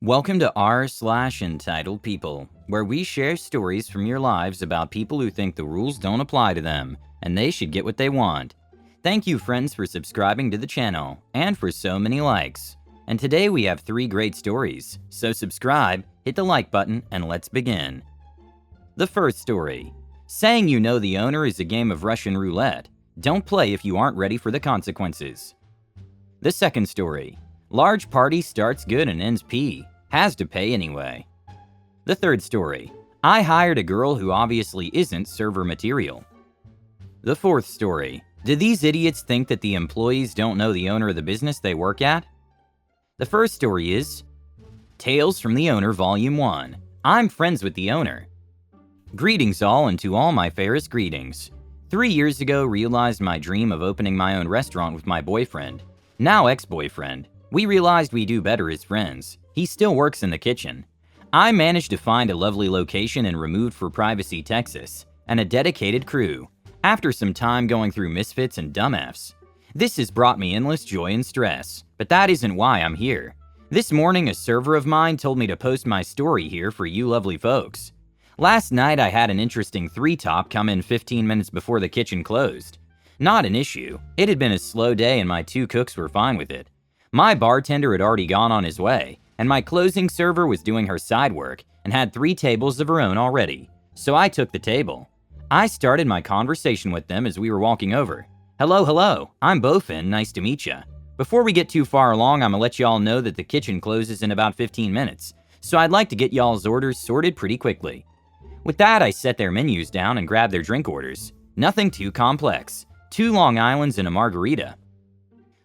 Welcome to r/entitled people, where we share stories from your lives about people who think the rules don't apply to them and they should get what they want. Thank you, friends, for subscribing to the channel and for so many likes. And today we have 3 great stories, so subscribe, hit the like button, and let's begin. The first story. Saying you know the owner is a game of Russian roulette. Don't play if you aren't ready for the consequences. The second story. Large party starts good and ends P. Has to pay anyway. The third story. I hired a girl who obviously isn't server material. The fourth story. Do these idiots think that the employees don't know the owner of the business they work at? The first story is Tales from the Owner Volume 1. I'm friends with the owner. Greetings all, and to all my fairest greetings. 3 years ago realized my dream of opening my own restaurant with my boyfriend, now ex-boyfriend. We realized we do better as friends. He still works in the kitchen. I managed to find a lovely location in removed for privacy Texas and a dedicated crew. After some time going through misfits and dumb Fs. This has brought me endless joy and stress, but that isn't why I'm here. This morning a server of mine told me to post my story here for you lovely folks. Last night I had an interesting 3-top come in 15 minutes before the kitchen closed. Not an issue. It had been a slow day and my 2 cooks were fine with it. My bartender had already gone on his way, and my closing server was doing her side work and had 3 tables of her own already, so I took the table. I started my conversation with them as we were walking over. Hello, I'm Bofin, nice to meet ya. Before we get too far along, I'ma let y'all know that the kitchen closes in about 15 minutes, so I'd like to get y'all's orders sorted pretty quickly. With that, I set their menus down and grabbed their drink orders. Nothing too complex. 2 Long Islands and a margarita.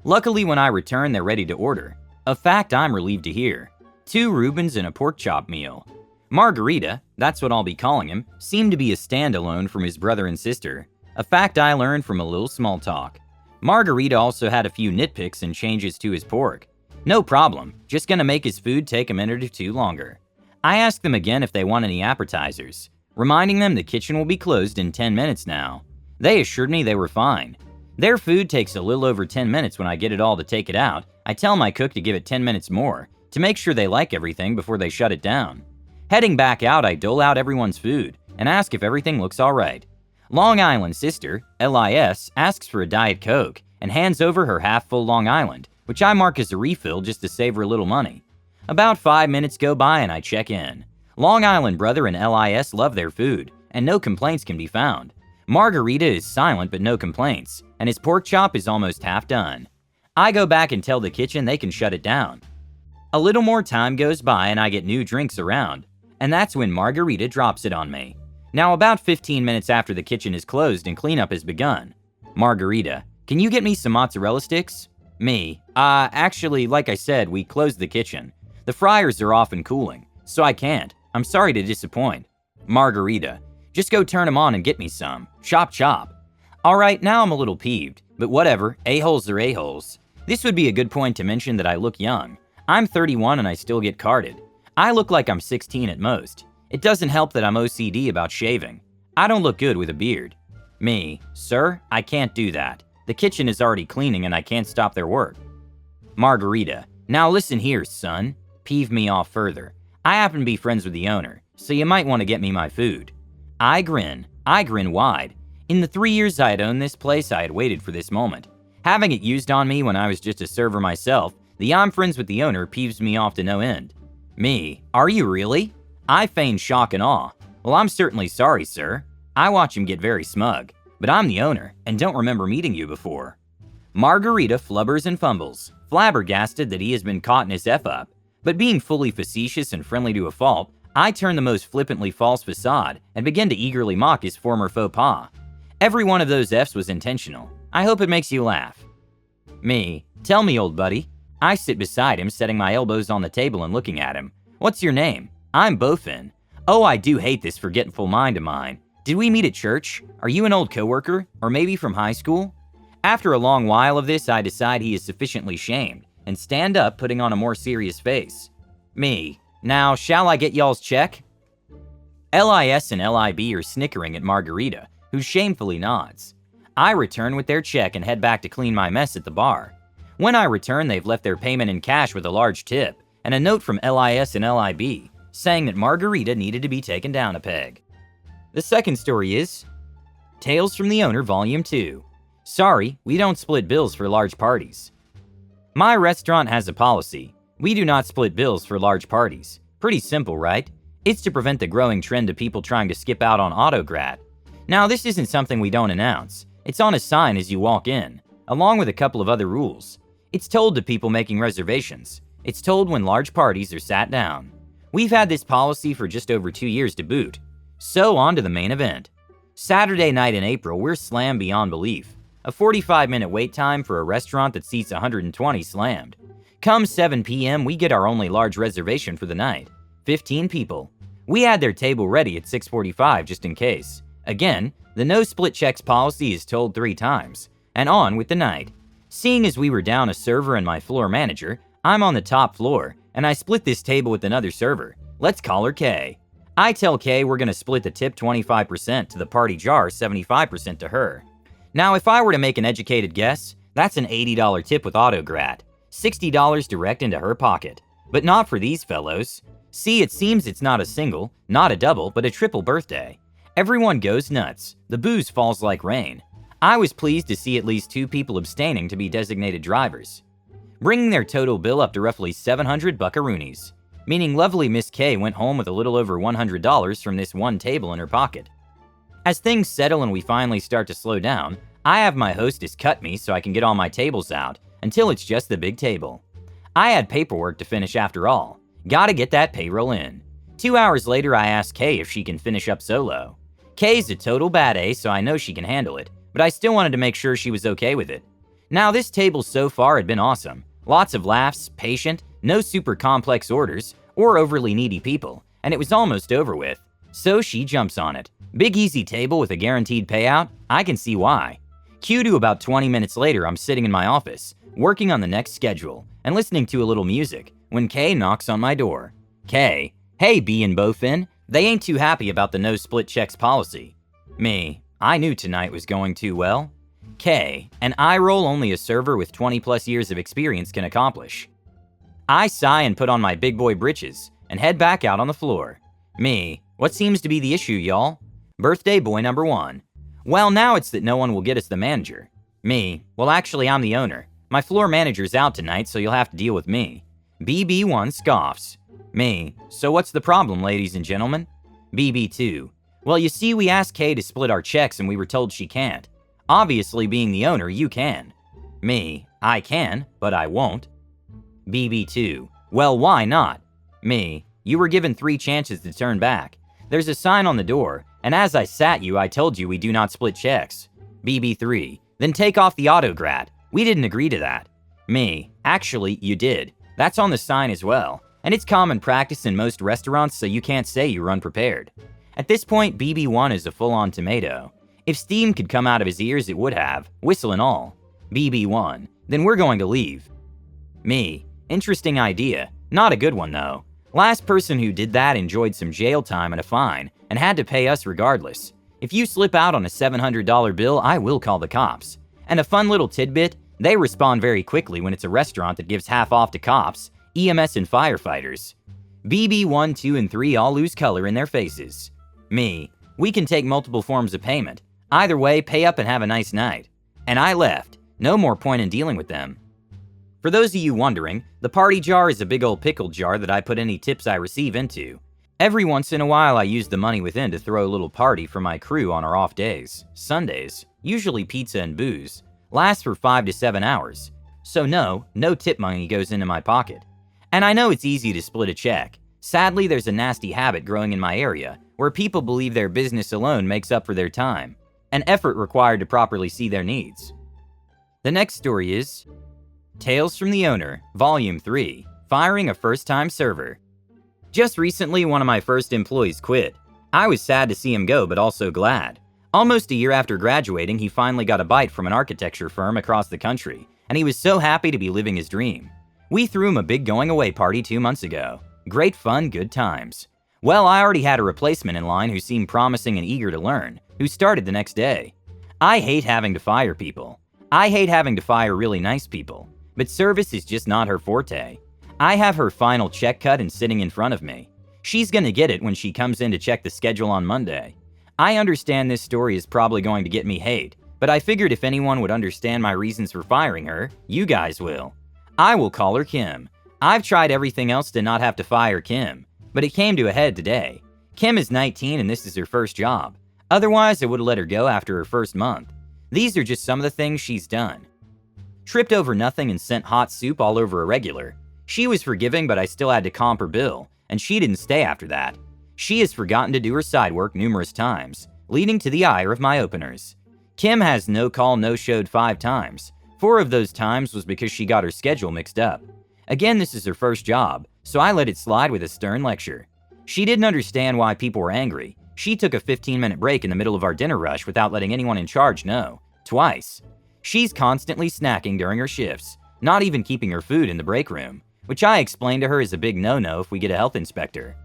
Luckily, when I return, they're ready to order. A fact I'm relieved to hear. 2 Reubens and a pork chop meal. Margarita, that's what I'll be calling him, seemed to be a standalone from his brother and sister. A fact I learned from a little small talk. Margarita also had a few nitpicks and changes to his pork. No problem, just gonna make his food take a minute or 2 longer. I asked them again if they want any appetizers, reminding them the kitchen will be closed in 10 minutes now. They assured me they were fine. Their food takes a little over 10 minutes when I get it all to take it out. I tell my cook to give it 10 minutes more, to make sure they like everything before they shut it down. Heading back out, I dole out everyone's food, and ask if everything looks alright. Long Island sister, LIS, asks for a Diet Coke, and hands over her half-full Long Island, which I mark as a refill just to save her a little money. About 5 minutes go by and I check in. Long Island brother and LIS love their food, and no complaints can be found. Margarita is silent but no complaints, and his pork chop is almost half done. I go back and tell the kitchen they can shut it down. A little more time goes by and I get new drinks around, and that's when Margarita drops it on me. Now about 15 minutes after the kitchen is closed and cleanup has begun. Margarita, can you get me some mozzarella sticks? Me, actually, like I said, we closed the kitchen. The fryers are off and cooling, so I can't. I'm sorry to disappoint. Margarita, just go turn them on and get me some. Chop chop. Alright, now I'm a little peeved, but whatever, a-holes are a-holes. This would be a good point to mention that I look young. I'm 31 and I still get carded. I look like I'm 16 at most. It doesn't help that I'm OCD about shaving. I don't look good with a beard. Me, sir, I can't do that. The kitchen is already cleaning and I can't stop their work. Margarita, now listen here, son. Peeve me off further. I happen to be friends with the owner, so you might want to get me my food. I grin wide. In the 3 years I had owned this place, I had waited for this moment. Having it used on me when I was just a server myself, the I'm friends with the owner peeves me off to no end. Me, are you really? I feign shock and awe. Well, I'm certainly sorry, sir. I watch him get very smug, but I'm the owner and don't remember meeting you before. Margarita flubbers and fumbles, flabbergasted that he has been caught in his F-up, but being fully facetious and friendly to a fault, I turn the most flippantly false facade and begin to eagerly mock his former faux pas. Every one of those Fs was intentional. I hope it makes you laugh. Me, tell me, old buddy. I sit beside him, setting my elbows on the table and looking at him. What's your name? I'm Bofin. Oh, I do hate this forgetful mind of mine. Did we meet at church? Are you an old coworker? Or maybe from high school? After a long while of this, I decide he is sufficiently shamed and stand up, putting on a more serious face. Me, now shall I get y'all's check? LIS and LIB are snickering at Margarita, who shamefully nods. I return with their check and head back to clean my mess at the bar. When I return, they've left their payment in cash with a large tip, and a note from LIS and LIB saying that Margarita needed to be taken down a peg. The second story is Tales from the Owner Volume 2. Sorry, we don't split bills for large parties. My restaurant has a policy. We do not split bills for large parties. Pretty simple, right? It's to prevent the growing trend of people trying to skip out on autograt. Now, this isn't something we don't announce. It's on a sign as you walk in, along with a couple of other rules. It's told to people making reservations. It's told when large parties are sat down. We've had this policy for just over 2 years to boot. So on to the main event. Saturday night in April, we're slammed beyond belief. A 45-minute wait time for a restaurant that seats 120 slammed. Come 7 p.m., we get our only large reservation for the night. 15 people. We had their table ready at 6:45 just in case. Again, the no split checks policy is told 3 times. And on with the night. Seeing as we were down a server and my floor manager, I'm on the top floor, and I split this table with another server. Let's call her Kay. I tell Kay we're gonna split the tip 25% to the party jar, 75% to her. Now, if I were to make an educated guess, that's an $80 tip with autograt, $60 direct into her pocket. But not for these fellows. See, it seems it's not a single, not a double, but a triple birthday. Everyone goes nuts. The booze falls like rain. I was pleased to see at least 2 people abstaining to be designated drivers, bringing their total bill up to roughly 700 buckaroonies, meaning lovely Miss K went home with a little over $100 from this one table in her pocket. As things settle and we finally start to slow down, I have my hostess cut me so I can get all my tables out until it's just the big table. I had paperwork to finish after all. Gotta get that payroll in. 2 hours later, I ask Kay if she can finish up solo. Kay's a total bad A, so I know she can handle it, but I still wanted to make sure she was okay with it. Now, this table so far had been awesome. Lots of laughs, patient, no super complex orders, or overly needy people, and it was almost over with. So she jumps on it. Big easy table with a guaranteed payout? I can see why. Cue to about 20 minutes later, I'm sitting in my office, working on the next schedule, and listening to a little music, when Kay knocks on my door. Kay, hey B and Bowfin, they ain't too happy about the no split checks policy. Me, I knew tonight was going too well. Kay, an eye roll only a server with 20 plus years of experience can accomplish. I sigh and put on my big boy britches, and head back out on the floor. Me, what seems to be the issue, y'all? Birthday boy number 1. Well, now it's that no one will get us the manager. Me, well actually I'm the owner. My floor manager's out tonight, so you'll have to deal with me. BB1 scoffs. Me, so what's the problem, ladies and gentlemen? BB2, well you see we asked Kay to split our checks and we were told she can't. Obviously being the owner, you can. Me, I can, but I won't. BB2, well why not? Me, you were given 3 chances to turn back. There's a sign on the door, and as I sat you, I told you we do not split checks. BB3, then take off the autograt. We didn't agree to that. Me, actually, you did. That's on the sign as well, and it's common practice in most restaurants, so you can't say you were unprepared. At this point, BB1 is a full-on tomato. If steam could come out of his ears, it would have, whistle and all. BB1, then we're going to leave. Me, interesting idea. Not a good one, though. Last person who did that enjoyed some jail time and a fine, and had to pay us regardless. If you slip out on a $700 bill, I will call the cops. And a fun little tidbit, they respond very quickly when it's a restaurant that gives half off to cops, EMS and firefighters. BB1, 2, and 3 all lose color in their faces. Me, we can take multiple forms of payment. Either way, pay up and have a nice night. And I left. No more point in dealing with them. For those of you wondering, the party jar is a big old pickle jar that I put any tips I receive into. Every once in a while I use the money within to throw a little party for my crew on our off days. Sundays, usually pizza and booze, lasts for 5 to 7 hours. So no tip money goes into my pocket. And I know it's easy to split a check. Sadly, there's a nasty habit growing in my area where people believe their business alone makes up for their time, and effort required to properly see their needs. The next story is Tales from the Owner, Volume 3, Firing a First-Time Server. Just recently, one of my first employees quit. I was sad to see him go, but also glad. Almost a year after graduating, he finally got a bite from an architecture firm across the country, and he was so happy to be living his dream. We threw him a big going-away party 2 months ago. Great fun, good times. Well, I already had a replacement in line who seemed promising and eager to learn, who started the next day. I hate having to fire people. I hate having to fire really nice people. But service is just not her forte. I have her final check cut and sitting in front of me. She's gonna get it when she comes in to check the schedule on Monday. I understand this story is probably going to get me hate, but I figured if anyone would understand my reasons for firing her, you guys will. I will call her Kim. I've tried everything else to not have to fire Kim, but it came to a head today. Kim is 19 and this is her first job. Otherwise, I would have let her go after her first month. These are just some of the things she's done. Tripped over nothing and sent hot soup all over a regular. She was forgiving, but I still had to comp her bill, and she didn't stay after that. She has forgotten to do her side work numerous times, leading to the ire of my openers. Kim has no call, no showed 5 times. 4 of those times was because she got her schedule mixed up. Again, this is her first job, so I let it slide with a stern lecture. She didn't understand why people were angry. She took a 15-minute break in the middle of our dinner rush without letting anyone in charge know. Twice. She's constantly snacking during her shifts, not even keeping her food in the break room, which I explained to her is a big no-no if we get a health inspector.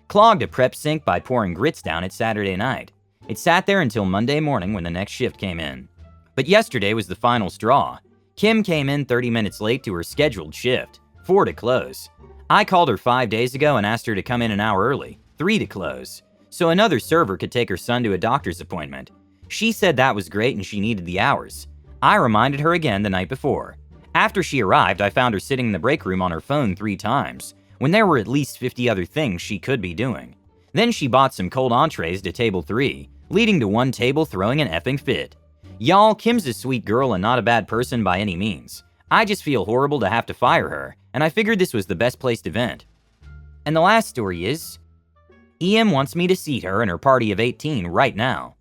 Clogged a prep sink by pouring grits down it Saturday night. It sat there until Monday morning when the next shift came in. But yesterday was the final straw. Kim came in 30 minutes late to her scheduled shift, 4 to close. I called her 5 days ago and asked her to come in an hour early, 3 to close, so another server could take her son to a doctor's appointment. She said that was great and she needed the hours. I reminded her again the night before. After she arrived, I found her sitting in the break room on her phone 3 times, when there were at least 50 other things she could be doing. Then she bought some cold entrees to table 3, leading to one table throwing an effing fit. Y'all, Kim's a sweet girl and not a bad person by any means. I just feel horrible to have to fire her, and I figured this was the best place to vent. And the last story is, EM wants me to seat her in her party of 18 right now.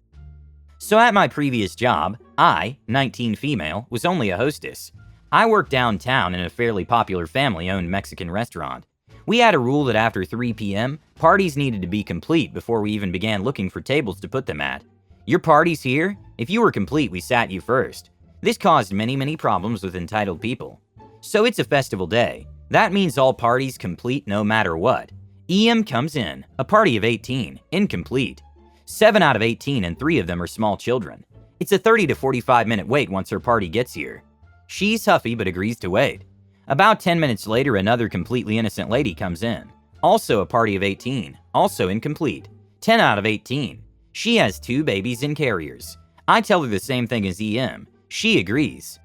So at my previous job, I, 19 female, was only a hostess. I worked downtown in a fairly popular family-owned Mexican restaurant. We had a rule that after 3 p.m., parties needed to be complete before we even began looking for tables to put them at. Your party's here? If you were complete, we sat you first. This caused many problems with entitled people. So it's a festival day. That means all parties complete no matter what. EM comes in, a party of 18, incomplete. 7 out of 18 and 3 of them are small children. It's a 30 to 45 minute wait once her party gets here. She's huffy but agrees to wait. About 10 minutes later, another completely innocent lady comes in. Also a party of 18, also incomplete. 10 out of 18. She has 2 babies in carriers. I tell her the same thing as EM. She agrees.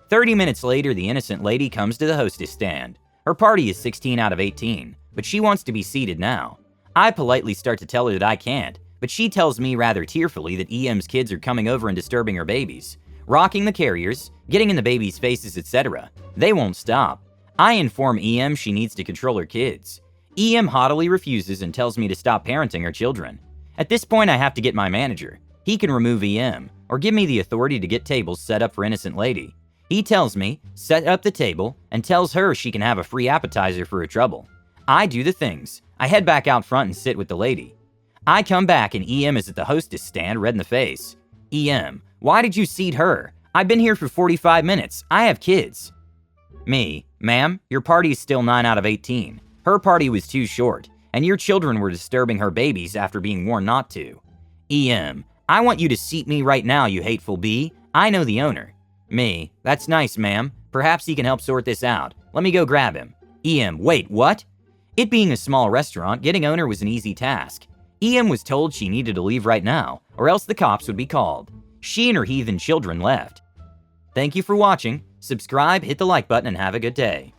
30 minutes later, the innocent lady comes to the hostess stand. Her party is 16 out of 18, but she wants to be seated now. I politely start to tell her that I can't, but she tells me rather tearfully that EM's kids are coming over and disturbing her babies, rocking the carriers, getting in the babies' faces, etc. They won't stop. I inform EM she needs to control her kids. EM haughtily refuses and tells me to stop parenting her children. At this point, I have to get my manager. He can remove EM, or give me the authority to get tables set up for innocent lady. He tells me, set up the table, and tells her she can have a free appetizer for her trouble. I do the things. I head back out front and sit with the lady. I come back and EM is at the hostess stand, red in the face. EM, why did you seat her? I've been here for 45 minutes. I have kids. Me, ma'am, your party is still 9 out of 18. Her party was too short, and your children were disturbing her babies after being warned not to. EM, I want you to seat me right now, you hateful bee. I know the owner. Me, that's nice, ma'am. Perhaps he can help sort this out. Let me go grab him. EM, wait, what? It being a small restaurant, getting owner was an easy task. EM was told she needed to leave right now, or else the cops would be called. She and her heathen children left. Thank you for watching. Subscribe, hit the like button, and have a good day.